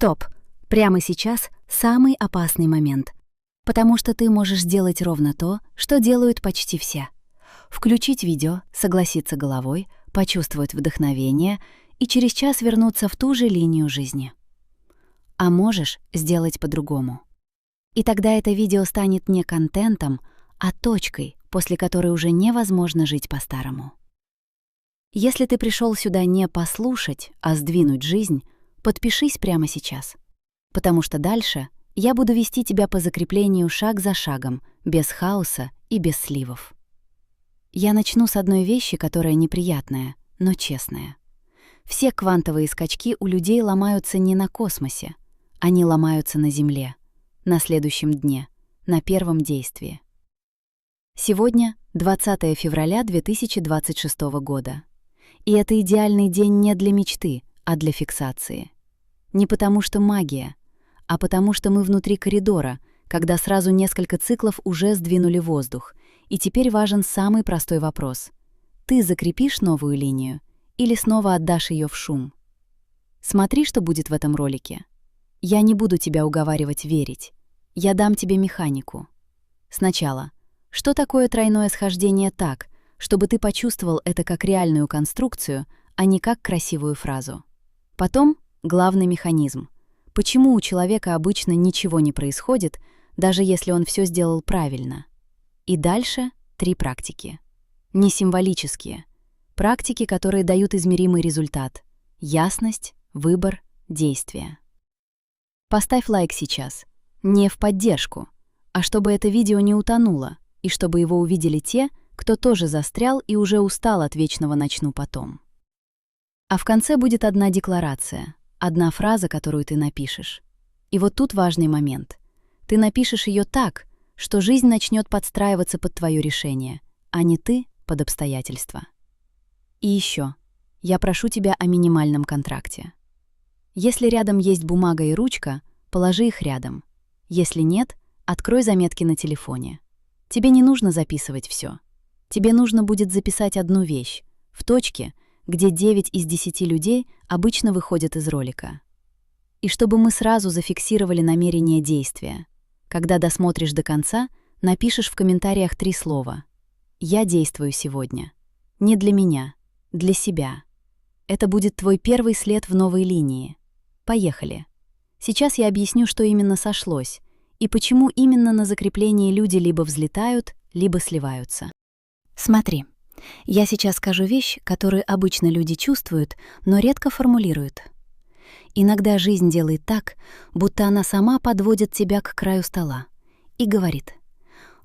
Стоп! Прямо сейчас самый опасный момент. Потому что ты можешь сделать ровно то, что делают почти все. Включить видео, согласиться головой, почувствовать вдохновение и через час вернуться в ту же линию жизни. А можешь сделать по-другому. И тогда это видео станет не контентом, а точкой, после которой уже невозможно жить по-старому. Если ты пришел сюда не послушать, а сдвинуть жизнь, подпишись прямо сейчас. Потому что дальше я буду вести тебя по закреплению шаг за шагом, без хаоса и без сливов. Я начну с одной вещи, которая неприятная, но честная. Все квантовые скачки у людей ломаются не на космосе, они ломаются на Земле, на следующем дне, на первом действии. Сегодня 20 февраля 2026 года. И это идеальный день не для мечты, а для фиксации. Не потому что магия, а потому что мы внутри коридора, когда сразу несколько циклов уже сдвинули воздух, и теперь важен самый простой вопрос. Ты закрепишь новую линию или снова отдашь ее в шум? Смотри, что будет в этом ролике. Я не буду тебя уговаривать верить. Я дам тебе механику. Сначала, что такое тройное схождение так, чтобы ты почувствовал это как реальную конструкцию, а не как красивую фразу. Потом главный механизм. Почему у человека обычно ничего не происходит, даже если он все сделал правильно? И дальше 3 практики. Не символические. Практики, которые дают измеримый результат. Ясность, выбор, действие. Поставь лайк сейчас. Не в поддержку, а чтобы это видео не утонуло, и чтобы его увидели те, кто тоже застрял и уже устал от вечного «начну потом». А в конце будет одна декларация, одна фраза, которую ты напишешь. И вот тут важный момент. Ты напишешь ее так, что жизнь начнет подстраиваться под твое решение, а не ты под обстоятельства. И еще, я прошу тебя о минимальном контракте. Если рядом есть бумага и ручка, положи их рядом. Если нет, открой заметки на телефоне. Тебе не нужно записывать все. Тебе нужно будет записать одну вещь, в точке, где 9 из 10 людей обычно выходят из ролика. И чтобы мы сразу зафиксировали намерение действия. Когда досмотришь до конца, напишешь в комментариях 3 слова. «Я действую сегодня». Не для меня, для себя. Это будет твой первый след в новой линии. Поехали. Сейчас я объясню, что именно сошлось, и почему именно на закреплении люди либо взлетают, либо сливаются. Смотри, я сейчас скажу вещь, которую обычно люди чувствуют, но редко формулируют. Иногда жизнь делает так, будто она сама подводит тебя к краю стола и говорит: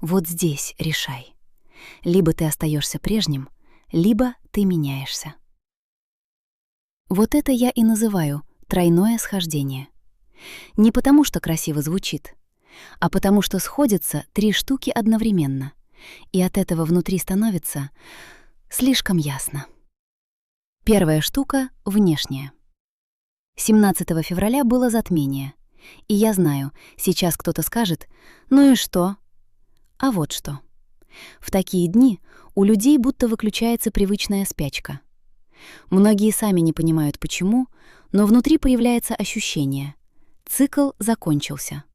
«Вот здесь решай. Либо ты остаешься прежним, либо ты меняешься». Вот это я и называю тройное схождение. Не потому, что красиво звучит, а потому, что сходятся 3 штуки одновременно, и от этого внутри становится слишком ясно. Первая штука — внешняя. 17 февраля было затмение, и я знаю, сейчас кто-то скажет: «Ну и что?» А вот что. В такие дни у людей будто выключается привычная спячка. Многие сами не понимают почему, но внутри появляется ощущение — цикл закончился.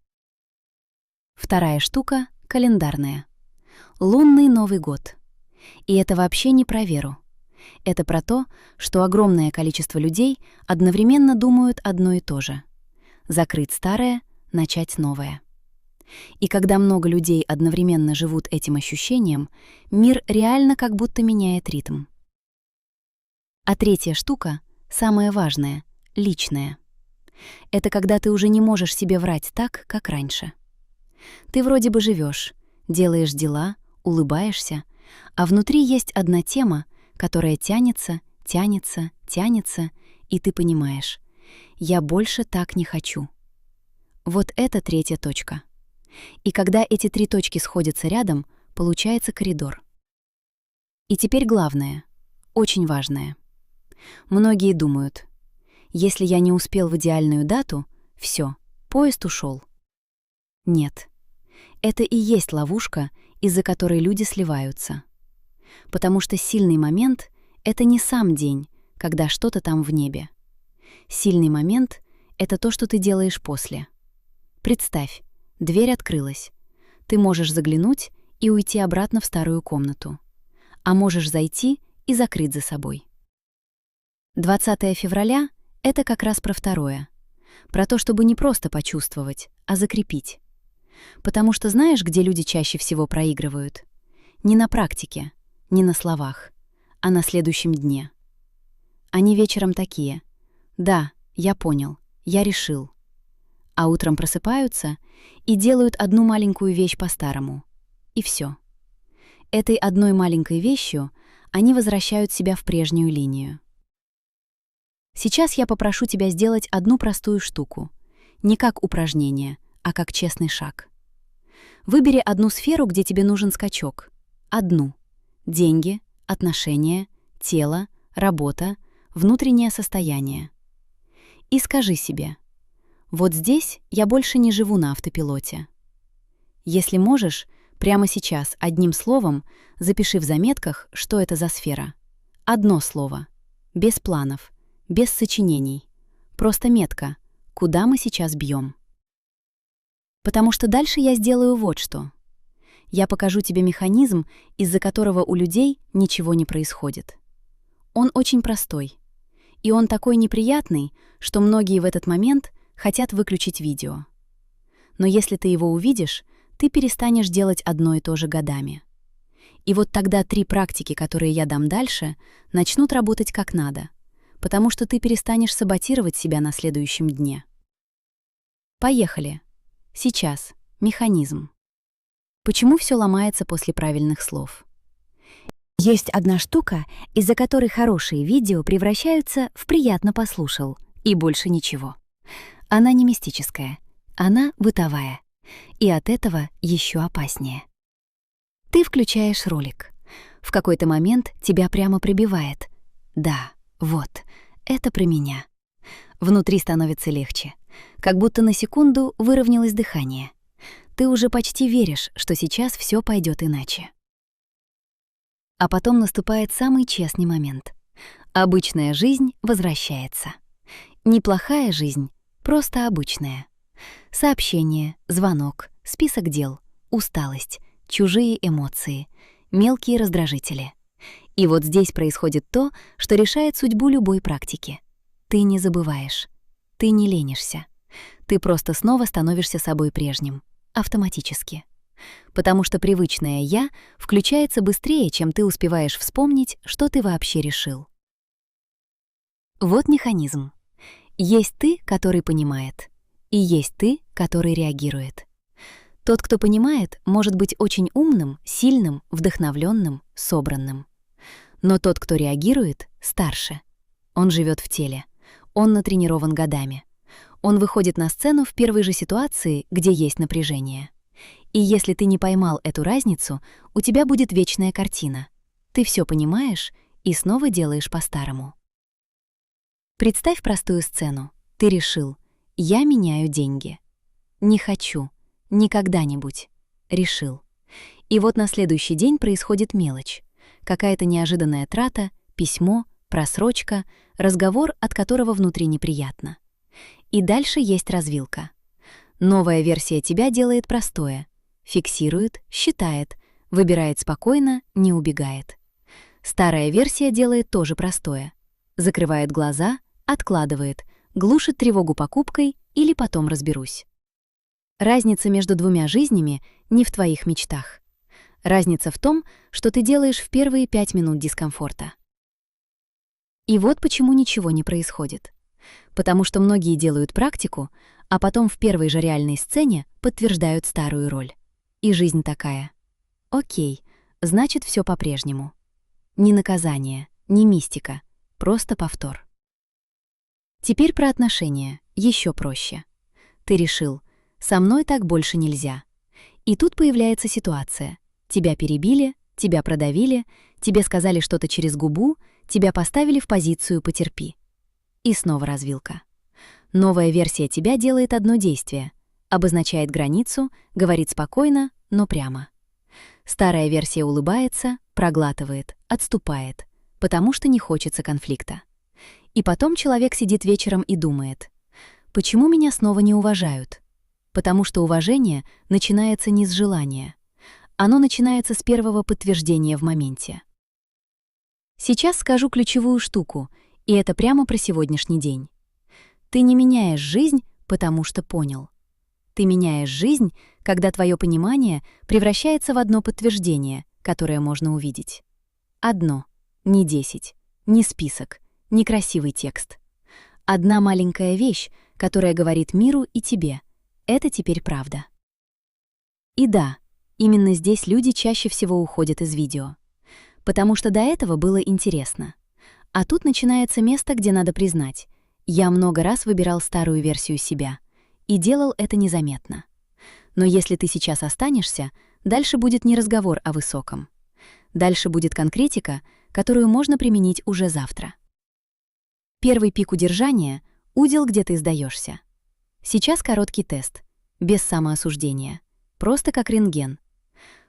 Вторая штука — календарная. Лунный Новый год. И это вообще не про веру. Это про то, что огромное количество людей одновременно думают одно и то же. Закрыть старое, начать новое. И когда много людей одновременно живут этим ощущением, мир реально как будто меняет ритм. А третья штука, самая важная, личная. Это когда ты уже не можешь себе врать так, как раньше. Ты вроде бы живешь, делаешь дела, улыбаешься, а внутри есть одна тема, которая тянется, тянется, тянется, и ты понимаешь: я больше так не хочу. Вот это третья точка. И когда эти 3 точки сходятся рядом, получается коридор. И теперь главное, очень важное. Многие думают: если я не успел в идеальную дату, все, поезд ушел. Нет. Это и есть ловушка, из-за которой люди сливаются. Потому что сильный момент — это не сам день, когда что-то там в небе. Сильный момент — это то, что ты делаешь после. Представь, дверь открылась. Ты можешь заглянуть и уйти обратно в старую комнату. А можешь зайти и закрыть за собой. 20 февраля — это как раз про второе. Про то, чтобы не просто почувствовать, а закрепить. Потому что знаешь, где люди чаще всего проигрывают? Не на практике, не на словах, а на следующем дне. Они вечером такие: «Да, я понял, я решил». А утром просыпаются и делают одну маленькую вещь по-старому. И все. Этой одной маленькой вещью они возвращают себя в прежнюю линию. Сейчас я попрошу тебя сделать одну простую штуку. Не как упражнение, а как честный шаг. Выбери одну сферу, где тебе нужен скачок. Одну. Деньги, отношения, тело, работа, внутреннее состояние. И скажи себе: вот здесь я больше не живу на автопилоте. Если можешь, прямо сейчас одним словом запиши в заметках, что это за сфера. Одно слово. Без планов, без сочинений. Просто метка, куда мы сейчас бьем. Потому что дальше я сделаю вот что. Я покажу тебе механизм, из-за которого у людей ничего не происходит. Он очень простой. И он такой неприятный, что многие в этот момент хотят выключить видео. Но если ты его увидишь, ты перестанешь делать одно и то же годами. И вот тогда 3 практики, которые я дам дальше, начнут работать как надо, потому что ты перестанешь саботировать себя на следующем дне. Поехали. Сейчас. Механизм. Почему все ломается после правильных слов? Есть одна штука, из-за которой хорошие видео превращаются в «приятно послушал» и больше ничего. Она не мистическая, она бытовая. И от этого еще опаснее. Ты включаешь ролик. В какой-то момент тебя прямо пробивает. Да, вот, это про меня. Внутри становится легче. Как будто на секунду выровнялось дыхание. Ты уже почти веришь, что сейчас все пойдет иначе. А потом наступает самый честный момент. Обычная жизнь возвращается. Неплохая жизнь, просто обычная. Сообщение, звонок, список дел, усталость, чужие эмоции, мелкие раздражители. И вот здесь происходит то, что решает судьбу любой практики. Ты не забываешь, ты не ленишься. Ты просто снова становишься собой прежним, автоматически. Потому что привычное «я» включается быстрее, чем ты успеваешь вспомнить, что ты вообще решил. Вот механизм. Есть ты, который понимает, и есть ты, который реагирует. Тот, кто понимает, может быть очень умным, сильным, вдохновленным, собранным. Но тот, кто реагирует, старше. Он живет в теле. Он натренирован годами. Он выходит на сцену в первой же ситуации, где есть напряжение. И если ты не поймал эту разницу, у тебя будет вечная картина. Ты все понимаешь и снова делаешь по-старому. Представь простую сцену. Ты решил: я меняю деньги. Не хочу. Не когда-нибудь. Решил. И вот на следующий день происходит мелочь. Какая-то неожиданная трата, письмо, просрочка, разговор, от которого внутри неприятно. И дальше есть развилка. Новая версия тебя делает простое. Фиксирует, считает, выбирает спокойно, не убегает. Старая версия делает тоже простое. Закрывает глаза, откладывает, глушит тревогу покупкой или потом разберусь. Разница между двумя жизнями не в твоих мечтах. Разница в том, что ты делаешь в первые 5 минут дискомфорта. И вот почему ничего не происходит. Потому что многие делают практику, а потом в первой же реальной сцене подтверждают старую роль. И жизнь такая. Окей, значит, все по-прежнему. Ни наказание, ни мистика, просто повтор. Теперь про отношения, еще проще. Ты решил: со мной так больше нельзя. И тут появляется ситуация. Тебя перебили, тебя продавили, тебе сказали что-то через губу, тебя поставили в позицию «потерпи». И снова развилка. Новая версия тебя делает одно действие. Обозначает границу, говорит спокойно, но прямо. Старая версия улыбается, проглатывает, отступает, потому что не хочется конфликта. И потом человек сидит вечером и думает: Почему меня снова не уважают? Потому что уважение начинается не с желания. Оно начинается с первого подтверждения в моменте. Сейчас скажу ключевую штуку, и это прямо про сегодняшний день. Ты не меняешь жизнь, потому что понял. Ты меняешь жизнь, когда твое понимание превращается в одно подтверждение, которое можно увидеть. Одно, не 10, не список, не красивый текст. Одна маленькая вещь, которая говорит миру и тебе. Это теперь правда. И да, именно здесь люди чаще всего уходят из видео. Потому что до этого было интересно. А тут начинается место, где надо признать. Я много раз выбирал старую версию себя. И делал это незаметно. Но если ты сейчас останешься, дальше будет не разговор о высоком. Дальше будет конкретика, которую можно применить уже завтра. Первый пик удержания — удел, где ты сдаешься. Сейчас короткий тест, без самоосуждения, просто как рентген.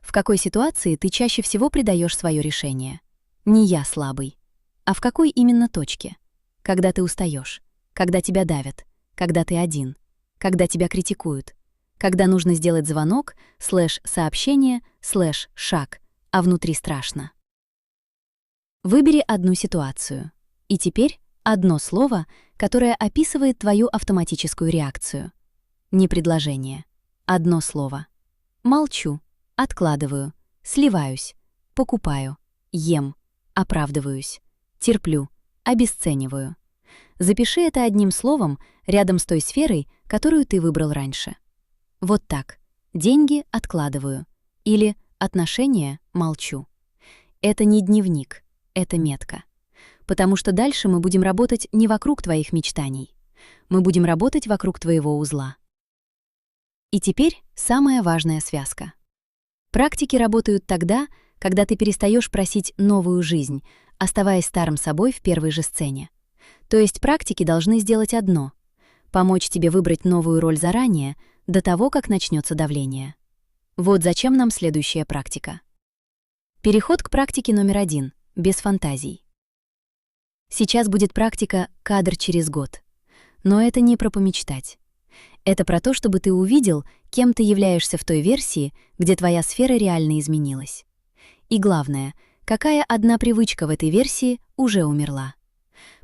В какой ситуации ты чаще всего предаешь свое решение? Не я слабый. А в какой именно точке? Когда ты устаешь, когда тебя давят, когда ты один, когда тебя критикуют, когда нужно сделать звонок, /сообщение, /шаг, а внутри страшно. Выбери одну ситуацию. И теперь одно слово, которое описывает твою автоматическую реакцию. Не предложение. Одно слово. Молчу, откладываю, сливаюсь, покупаю, ем, оправдываюсь, терплю, обесцениваю. Запиши это одним словом рядом с той сферой, которую ты выбрал раньше. Вот так. Деньги откладываю. Или отношения молчу. Это не дневник, это метка. Потому что дальше мы будем работать не вокруг твоих мечтаний. Мы будем работать вокруг твоего узла. И теперь самая важная связка. Практики работают тогда, когда ты перестаешь просить новую жизнь, оставаясь старым собой в первой же сцене. То есть практики должны сделать одно — помочь тебе выбрать новую роль заранее, до того, как начнется давление. Вот зачем нам следующая практика. Переход к практике номер 1, без фантазий. Сейчас будет практика «Кадр через год». Но это не про помечтать. Это про то, чтобы ты увидел, кем ты являешься в той версии, где твоя сфера реально изменилась. И главное, какая одна привычка в этой версии уже умерла.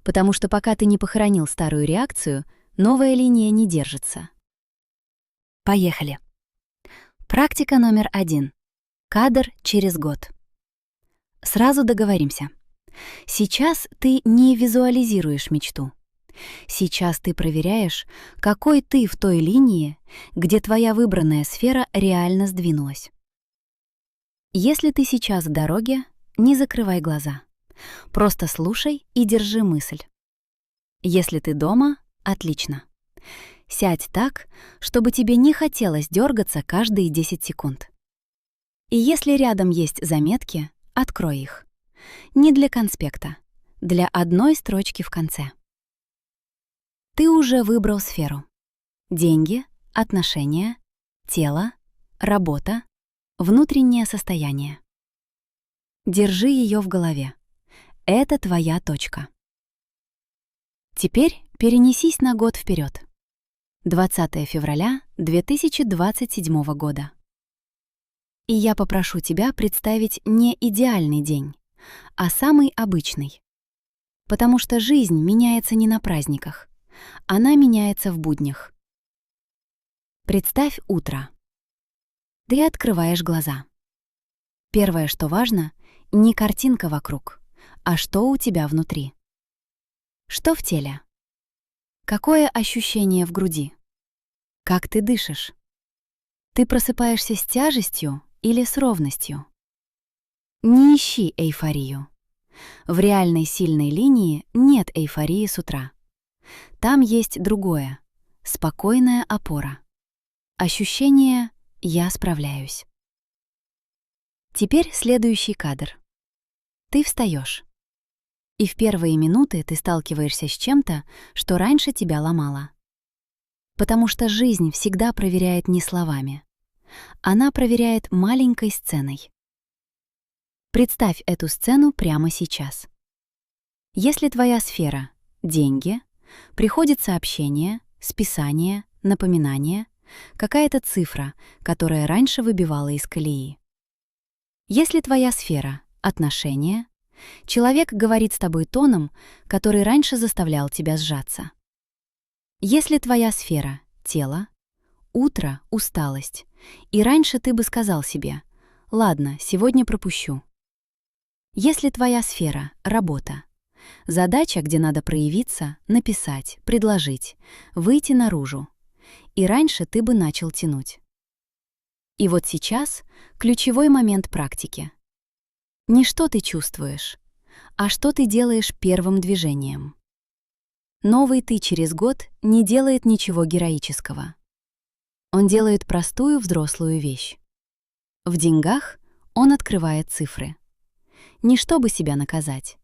Потому что пока ты не похоронил старую реакцию, новая линия не держится. Поехали. Практика номер 1. Кадр через год. Сразу договоримся. Сейчас ты не визуализируешь мечту. Сейчас ты проверяешь, какой ты в той линии, где твоя выбранная сфера реально сдвинулась. Если ты сейчас в дороге, не закрывай глаза. Просто слушай и держи мысль. Если ты дома, отлично. Сядь так, чтобы тебе не хотелось дергаться каждые 10 секунд. И если рядом есть заметки, открой их. Не для конспекта, для одной строчки в конце. Ты уже выбрал сферу. Деньги, отношения, тело, работа, внутреннее состояние. Держи ее в голове. Это твоя точка. Теперь перенесись на год вперед. 20 февраля 2027 года. И я попрошу тебя представить не идеальный день, а самый обычный. Потому что жизнь меняется не на праздниках, она меняется в буднях. Представь утро. Ты открываешь глаза. Первое, что важно, не картинка вокруг, а что у тебя внутри. Что в теле? Какое ощущение в груди? Как ты дышишь? Ты просыпаешься с тяжестью или с ровностью? Не ищи эйфорию. В реальной сильной линии нет эйфории с утра. Там есть другое, спокойная опора. Ощущение «я справляюсь». Теперь следующий кадр. Ты встаешь. И в первые минуты ты сталкиваешься с чем-то, что раньше тебя ломало. Потому что жизнь всегда проверяет не словами. Она проверяет маленькой сценой. Представь эту сцену прямо сейчас. Если твоя сфера — деньги, приходит сообщение списание, напоминание, какая-то цифра, которая раньше выбивала из колеи. Если твоя сфера — отношения, человек говорит с тобой тоном, который раньше заставлял тебя сжаться. Если твоя сфера — тело, утро — усталость, и раньше ты бы сказал себе: «Ладно, сегодня пропущу». Если твоя сфера — работа, задача, где надо проявиться, написать, предложить, выйти наружу, и раньше ты бы начал тянуть. И вот сейчас ключевой момент практики. Не что ты чувствуешь, а что ты делаешь первым движением. Новый ты через год не делает ничего героического. Он делает простую взрослую вещь. В деньгах он открывает цифры. Не чтобы себя наказать,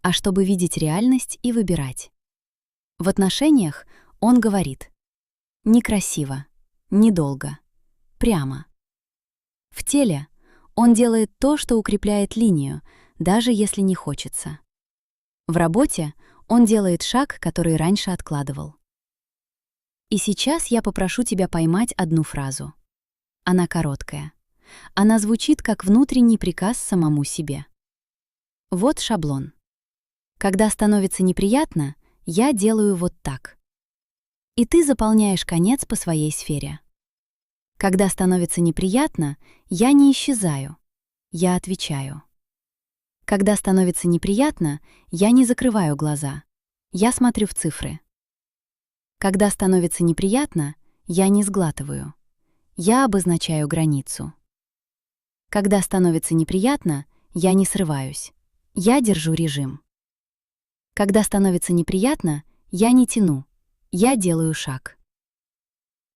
а чтобы видеть реальность и выбирать. В отношениях он говорит: некрасиво, недолго, прямо. В теле он делает то, что укрепляет линию, даже если не хочется. В работе он делает шаг, который раньше откладывал. И сейчас я попрошу тебя поймать одну фразу. Она короткая. Она звучит как внутренний приказ самому себе. Вот шаблон. Когда становится неприятно, я делаю вот так. И ты заполняешь конец по своей сфере. Когда становится неприятно, я не исчезаю, я отвечаю. Когда становится неприятно, я не закрываю глаза, я смотрю в цифры. Когда становится неприятно, я не сглатываю, я обозначаю границу. Когда становится неприятно, я не срываюсь, я держу режим. Когда становится неприятно, я не тяну, я делаю шаг.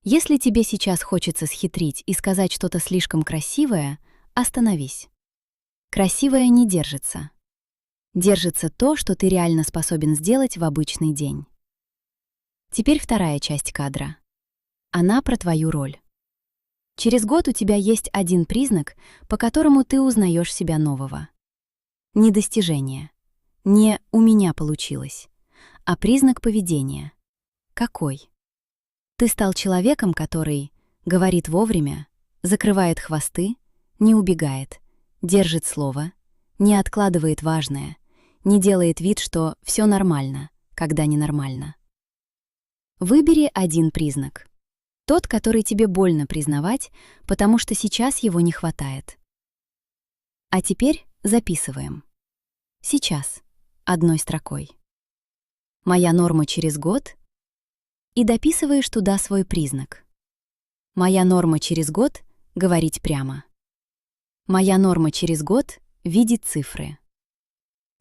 Если тебе сейчас хочется схитрить и сказать что-то слишком красивое, остановись. Красивое не держится. Держится то, что ты реально способен сделать в обычный день. Теперь вторая часть кадра. Она про твою роль. Через год у тебя есть один признак, по которому ты узнаешь себя нового. Не достижение, не «у меня получилось», а признак поведения. Какой? Ты стал человеком, который говорит вовремя, закрывает хвосты, не убегает, держит слово, не откладывает важное, не делает вид, что все нормально, когда ненормально. Выбери один признак. Тот, который тебе больно признавать, потому что сейчас его не хватает. А теперь записываем. Сейчас, одной строкой. Моя норма через год. И дописываешь туда свой признак. Моя норма через год — говорить прямо. Моя норма через год — видеть цифры.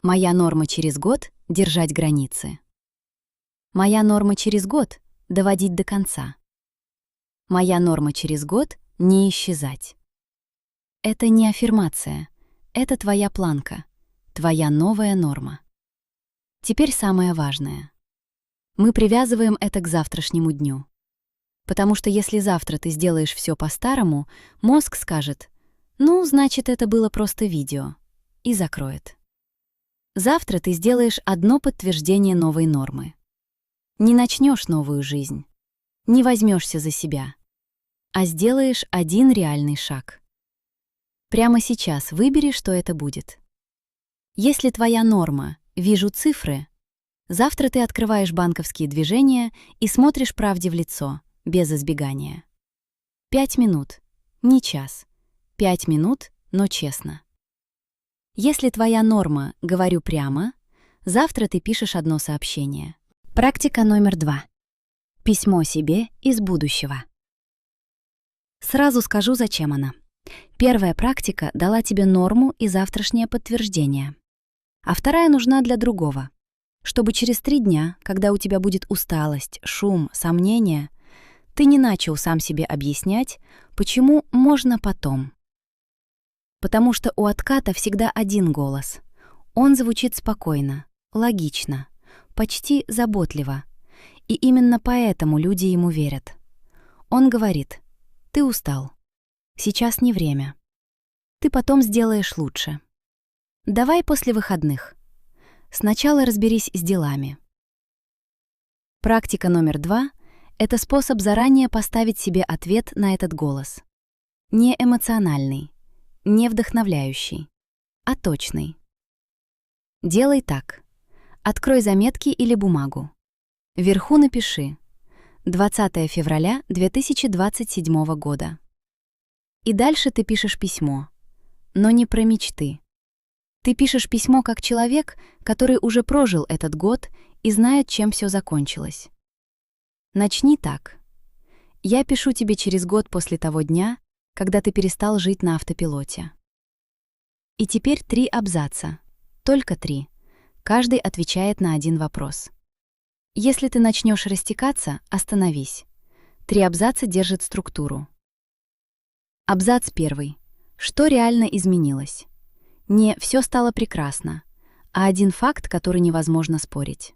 Моя норма через год — держать границы. Моя норма через год — доводить до конца. Моя норма через год — не исчезать. Это не аффирмация, это твоя планка, твоя новая норма. Теперь самое важное. Мы привязываем это к завтрашнему дню. Потому что если завтра ты сделаешь все по-старому, мозг скажет: «Ну, значит, это было просто видео», и закроет. Завтра ты сделаешь одно подтверждение новой нормы. Не начнешь новую жизнь, не возьмешься за себя, а сделаешь один реальный шаг. Прямо сейчас выбери, что это будет. Если твоя норма «вижу цифры», завтра ты открываешь банковские движения и смотришь правде в лицо, без избегания. 5 минут, не час. 5 минут, но честно. Если твоя норма «говорю прямо», завтра ты пишешь одно сообщение. Практика номер 2. Письмо себе из будущего. Сразу скажу, зачем она. Первая практика дала тебе норму и завтрашнее подтверждение. А вторая нужна для другого. Чтобы через 3 дня, когда у тебя будет усталость, шум, сомнения, ты не начал сам себе объяснять, почему можно потом. Потому что у отката всегда один голос. Он звучит спокойно, логично, почти заботливо. И именно поэтому люди ему верят. Он говорит: «Ты устал. Сейчас не время. Ты потом сделаешь лучше. Давай после выходных. Сначала разберись с делами». Практика номер 2 — Это способ заранее поставить себе ответ на этот голос. Не эмоциональный, не вдохновляющий, а точный. Делай так. Открой заметки или бумагу. Вверху напиши: 20 февраля 2027 года. И дальше ты пишешь письмо, но не про мечты. Ты пишешь письмо как человек, который уже прожил этот год и знает, чем все закончилось. Начни так. Я пишу тебе через год после того дня, когда ты перестал жить на автопилоте. И теперь 3 абзаца. Только 3. Каждый отвечает на один вопрос. Если ты начнешь растекаться, остановись. 3 абзаца держат структуру. Абзац 1. Что реально изменилось? Не «все стало прекрасно», а один факт, который невозможно спорить.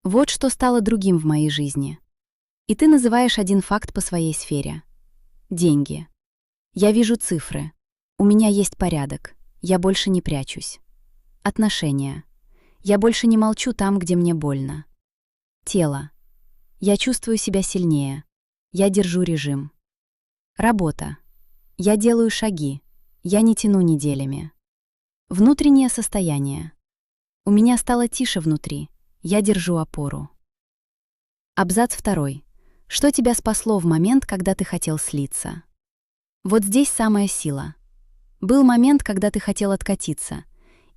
Вот что стало другим в моей жизни. И ты называешь один факт по своей сфере. Деньги. Я вижу цифры. У меня есть порядок. Я больше не прячусь. Отношения. Я больше не молчу там, где мне больно. Тело. Я чувствую себя сильнее. Я держу режим. Работа. Я делаю шаги. Я не тяну неделями. Внутреннее состояние. У меня стало тише внутри. Я держу опору. Абзац 2. Что тебя спасло в момент, когда ты хотел слиться? Вот здесь самая сила. Был момент, когда ты хотел откатиться.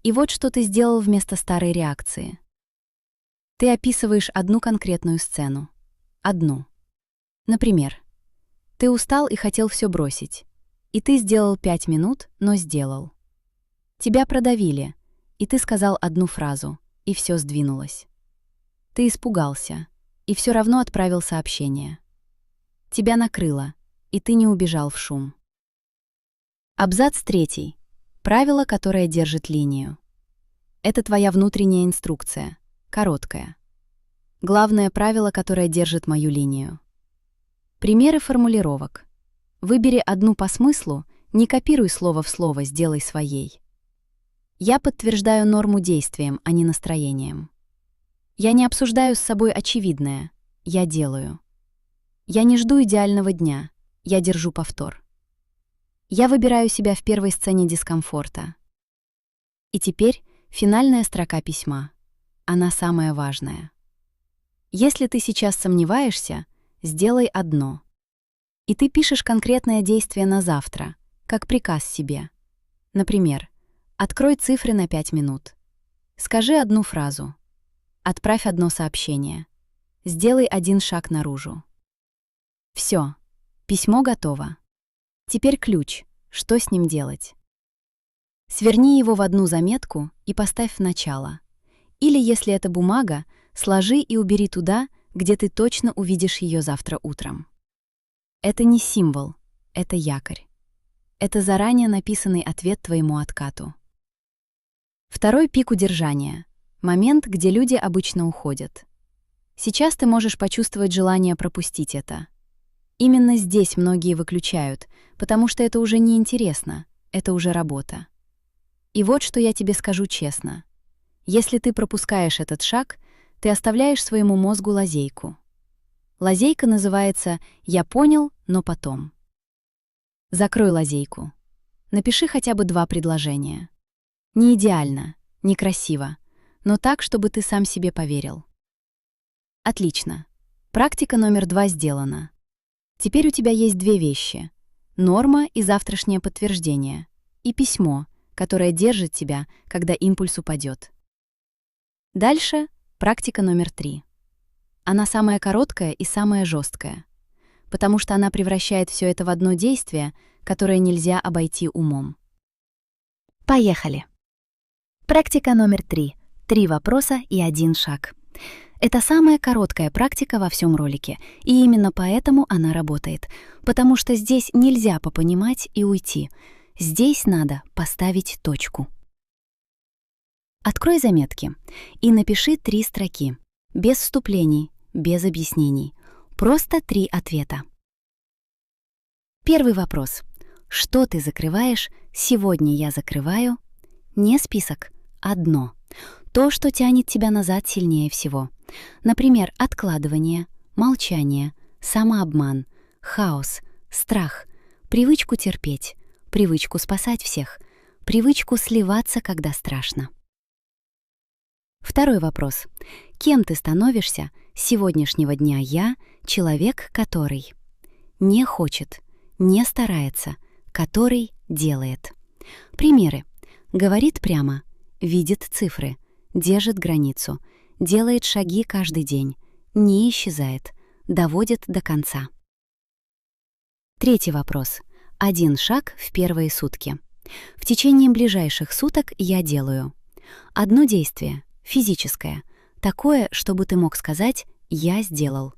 И вот что ты сделал вместо старой реакции. Ты описываешь одну конкретную сцену. Одну. Например, ты устал и хотел все бросить. И ты сделал 5 минут, но сделал. Тебя продавили, и ты сказал одну фразу, и все сдвинулось. Ты испугался, и все равно отправил сообщение. Тебя накрыло, и ты не убежал в шум. Абзац 3. Правило, которое держит линию. Это твоя внутренняя инструкция, короткая. Главное правило, которое держит мою линию. Примеры формулировок. Выбери одну по смыслу, не копируй слово в слово, сделай своей. Я подтверждаю норму действием, а не настроением. Я не обсуждаю с собой очевидное, я делаю. Я не жду идеального дня, я держу повтор. Я выбираю себя в первой сцене дискомфорта. И теперь финальная строка письма. Она самая важная. Если ты сейчас сомневаешься, сделай одно. И ты пишешь конкретное действие на завтра, как приказ себе. Например, открой цифры на 5 минут. Скажи одну фразу. Отправь одно сообщение. Сделай один шаг наружу. Все, письмо готово. Теперь ключ. Что с ним делать? Сверни его в одну заметку и поставь в начало. Или, если это бумага, сложи и убери туда, где ты точно увидишь ее завтра утром. Это не символ, это якорь. Это заранее написанный ответ твоему откату. Второй пик удержания. Момент, где люди обычно уходят. Сейчас ты можешь почувствовать желание пропустить это. Именно здесь многие выключают, потому что это уже не интересно, это уже работа. И вот что я тебе скажу честно. Если ты пропускаешь этот шаг, ты оставляешь своему мозгу лазейку. Лазейка называется «Я понял, но потом». Закрой лазейку. Напиши хотя бы 2 предложения. Не идеально, не красиво, но так, чтобы ты сам себе поверил. Отлично. Практика номер 2 сделана. Теперь у тебя есть 2 вещи. Норма и завтрашнее подтверждение. И письмо, которое держит тебя, когда импульс упадет. Дальше практика номер 3. Она самая короткая и самая жесткая, потому что она превращает все это в одно действие, которое нельзя обойти умом. Поехали. Практика номер 3. 3 вопроса и 1 шаг. Это самая короткая практика во всем ролике, и именно поэтому она работает, потому что здесь нельзя попонимать и уйти. Здесь надо поставить точку. Открой заметки и напиши 3 строки, без вступлений, без объяснений. Просто 3 ответа. Первый вопрос. Что ты закрываешь? Сегодня я закрываю. Не список, одно. То, что тянет тебя назад сильнее всего. Например, откладывание, молчание, самообман, хаос, страх, привычку терпеть, привычку спасать всех, привычку сливаться, когда страшно. Второй вопрос. Кем ты становишься с сегодняшнего дня? Я — человек, который не хочет, не старается, который делает. Примеры. Говорит прямо, видит цифры, держит границу, делает шаги каждый день, не исчезает, доводит до конца. Третий вопрос. 1 шаг в первые сутки. В течение ближайших суток я делаю. Одно действие, физическое, такое, чтобы ты мог сказать «я сделал».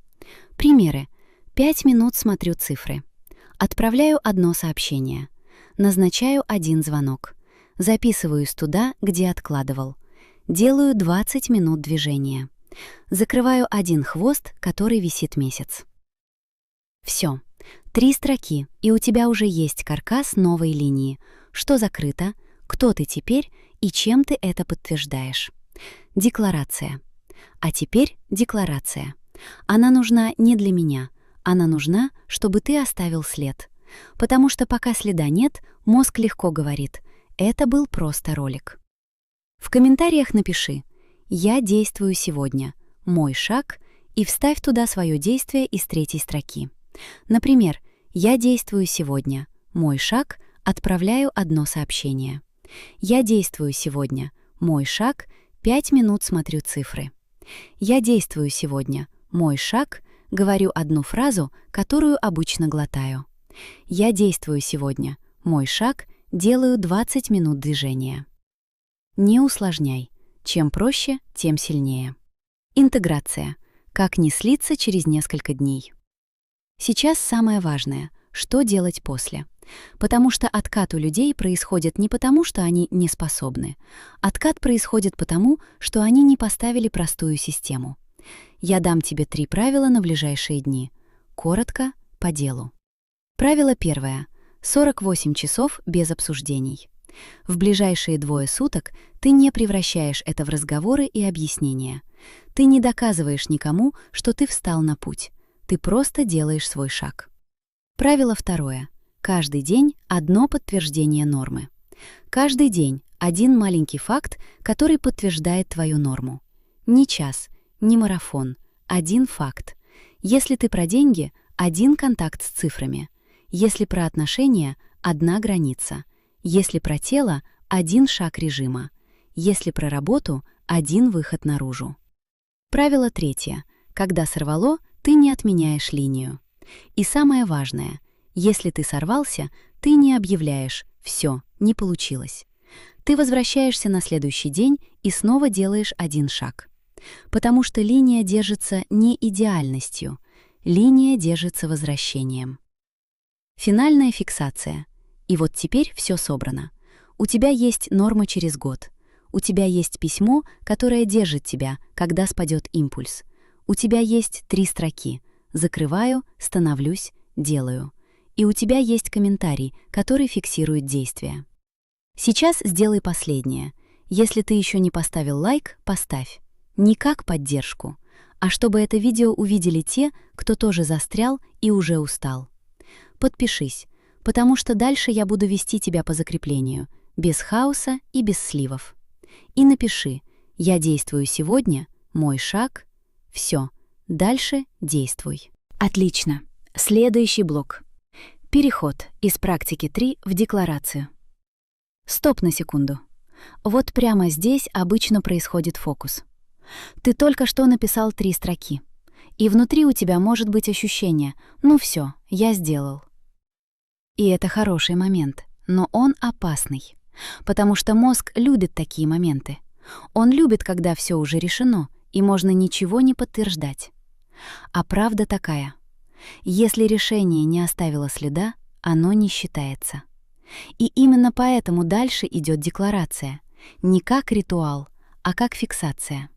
Примеры. 5 минут смотрю цифры. Отправляю 1 сообщение. Назначаю 1 звонок. Записываюсь туда, где откладывал. Делаю 20 минут движения. Закрываю 1 хвост, который висит месяц. Все. 3 строки, и у тебя уже есть каркас новой линии. Что закрыто, кто ты теперь и чем ты это подтверждаешь. Декларация. А теперь декларация. Она нужна не для меня. Она нужна, чтобы ты оставил след. Потому что пока следа нет, мозг легко говорит: это был просто ролик. В комментариях напиши «Я действую сегодня», «Мой шаг» и вставь туда свое действие из 3-й строки. Например, «Я действую сегодня», «Мой шаг», отправляю 1 сообщение. «Я действую сегодня», «Мой шаг», 5 минут смотрю цифры. «Я действую сегодня», «Мой шаг», говорю 1 фразу, которую обычно глотаю. «Я действую сегодня», «Мой шаг», делаю 20 минут движения. Не усложняй. Чем проще, тем сильнее. Интеграция. Как не слиться через несколько дней. Сейчас самое важное — что делать после. Потому что откат у людей происходит не потому, что они не способны. Откат происходит потому, что они не поставили простую систему. Я дам тебе 3 правила на ближайшие дни. Коротко, по делу. Правило 1. 48 часов без обсуждений. В ближайшие 2 суток ты не превращаешь это в разговоры и объяснения. Ты не доказываешь никому, что ты встал на путь. Ты просто делаешь свой шаг. Правило 2. Каждый день 1 подтверждение нормы. Каждый день 1 маленький факт, который подтверждает твою норму. Не час, не марафон, 1 факт. Если ты про деньги, 1 контакт с цифрами. Если про отношения, 1 граница. Если про тело, 1 шаг режима. Если про работу, 1 выход наружу. Правило 3. Когда сорвало, ты не отменяешь линию. И самое важное, если ты сорвался, ты не объявляешь «все, не получилось». Ты возвращаешься на следующий день и снова делаешь 1 шаг. Потому что линия держится не идеальностью, линия держится возвращением. Финальная фиксация. И вот теперь все собрано. У тебя есть норма через год. У тебя есть письмо, которое держит тебя, когда спадет импульс. У тебя есть 3 строки. Закрываю, становлюсь, делаю. И у тебя есть комментарий, который фиксирует действие. Сейчас сделай последнее. Если ты еще не поставил лайк, поставь. Не как поддержку, а чтобы это видео увидели те, кто тоже застрял и уже устал. Подпишись, потому что дальше я буду вести тебя по закреплению, без хаоса и без сливов. И напиши «Я действую сегодня», «Мой шаг», все, дальше действуй. Отлично. Следующий блок. Переход из практики 3 в декларацию. Стоп на секунду. Вот прямо здесь обычно происходит фокус. Ты только что написал 3 строки, и внутри у тебя может быть ощущение «ну все, я сделал». И это хороший момент, но он опасный, потому что мозг любит такие моменты. Он любит, когда все уже решено, и можно ничего не подтверждать. А правда такая. Если решение не оставило следа, оно не считается. И именно поэтому дальше идет декларация. Не как ритуал, а как фиксация.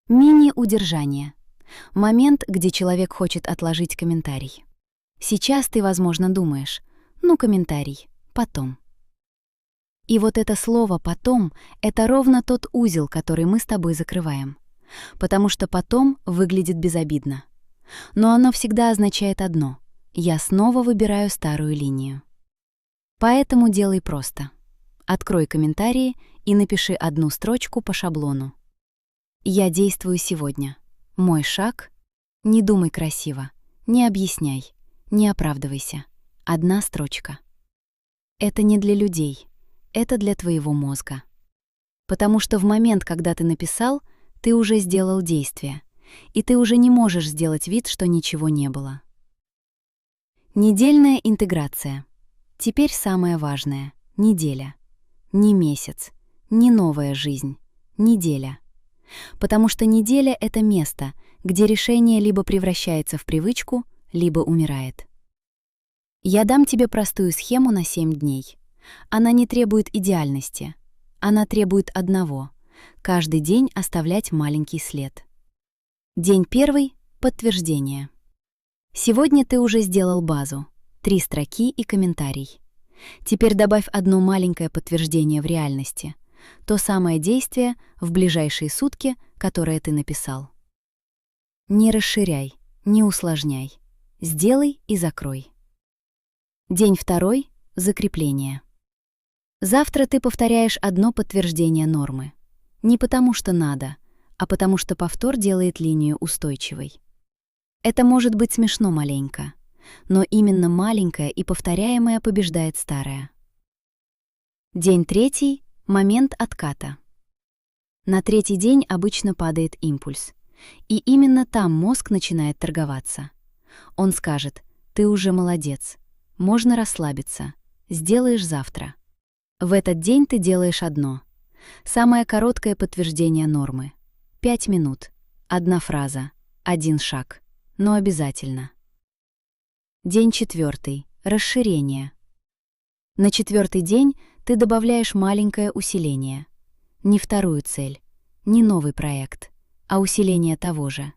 Мини-удержание. Момент, где человек хочет отложить комментарий. Сейчас ты, возможно, думаешь, ну, комментарий, потом. И вот это слово «потом» — это ровно тот узел, который мы с тобой закрываем. потому что потом выглядит безобидно. Но оно всегда означает одно — я снова выбираю старую линию. Поэтому делай просто. Открой комментарии и напиши одну строчку по шаблону. Я действую сегодня. Мой шаг — не думай красиво, не объясняй, не оправдывайся. Одна строчка. Это не для людей, это для твоего мозга. Потому что в момент, когда ты написал, ты уже сделал действие, и ты уже не можешь сделать вид, что ничего не было. Недельная интеграция. Теперь самое важное — неделя. Не месяц, не новая жизнь, неделя. Потому что неделя — это место, где решение либо превращается в привычку, либо умирает. Я дам тебе простую схему на 7 дней. Она не требует идеальности. Она требует одного — каждый день оставлять маленький след. День первый — подтверждение. Сегодня ты уже сделал базу, 3 строки и комментарий. Теперь добавь одно маленькое подтверждение в реальности, то самое действие в ближайшие сутки, которое ты написал. Не расширяй, не усложняй. Сделай и закрой. День второй — закрепление. Завтра ты повторяешь одно подтверждение нормы. Не потому что надо, а потому что повтор делает линию устойчивой. Это может быть смешно маленько, но именно маленькое и повторяемое побеждает старое. День третий — момент отката. На 3-й день обычно падает импульс, и именно там мозг начинает торговаться. Он скажет: «Ты уже молодец, можно расслабиться, сделаешь завтра». В этот день ты делаешь одно. Самое короткое подтверждение нормы. 5 минут, 1 фраза, 1 шаг, но обязательно. День 4. Расширение. На 4-й день ты добавляешь маленькое усиление. Не вторую цель, не новый проект, а усиление того же.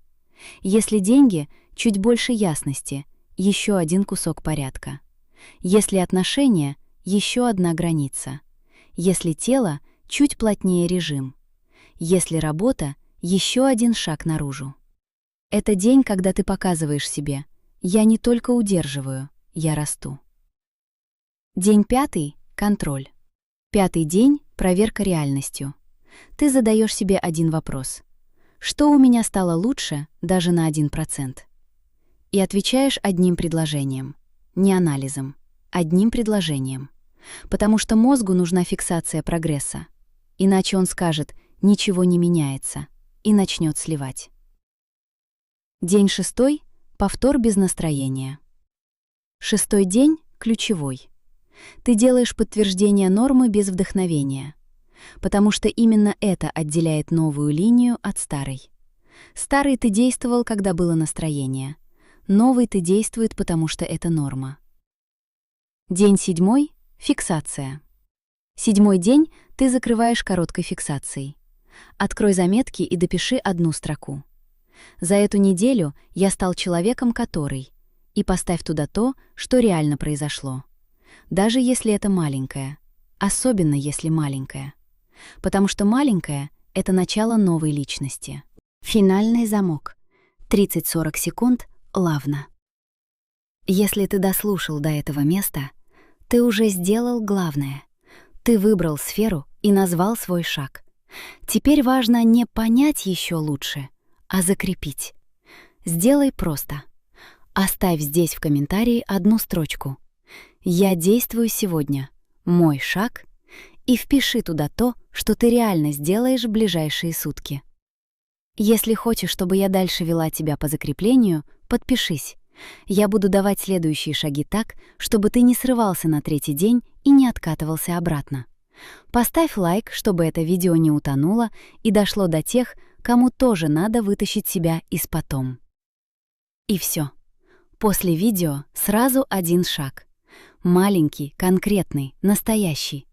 Если деньги — чуть больше ясности, еще один кусок порядка. Если отношения — еще одна граница. Если тело — чуть плотнее режим. Если работа — еще один шаг наружу. Это день, когда ты показываешь себе: я не только удерживаю, я расту. День 5 — контроль. 5-й день — проверка реальностью. Ты задаешь себе один вопрос: что у меня стало лучше даже на 1%? И отвечаешь одним предложением, не анализом, одним предложением. Потому что мозгу нужна фиксация прогресса. Иначе он скажет: ничего не меняется, и начнет сливать. День 6 — повтор без настроения. 6-й день — ключевой. Ты делаешь подтверждение нормы без вдохновения, потому что именно это отделяет новую линию от старой. Старый ты действовал, когда было настроение. Новый ты действует, потому что это норма. День 7 — фиксация. 7-й день ты закрываешь короткой фиксацией. Открой заметки и допиши 1 строку. За эту неделю я стал человеком, который... И поставь туда то, что реально произошло. Даже если это маленькое. Особенно если маленькое. Потому что маленькое — это начало новой личности. Финальный замок. 30-40 секунд плавно. Если ты дослушал до этого места, ты уже сделал главное. Ты выбрал сферу и назвал свой шаг. Теперь важно не понять еще лучше, а закрепить. Сделай просто. Оставь здесь в комментарии 1 строчку. «Я действую сегодня. Мой шаг». И впиши туда то, что ты реально сделаешь в ближайшие сутки. Если хочешь, чтобы я дальше вела тебя по закреплению, подпишись. Я буду давать следующие шаги так, чтобы ты не срывался на 3-й день и не откатывался обратно. Поставь лайк, чтобы это видео не утонуло и дошло до тех, кому тоже надо вытащить себя из потом. И все. После видео сразу 1 шаг. Маленький, конкретный, настоящий.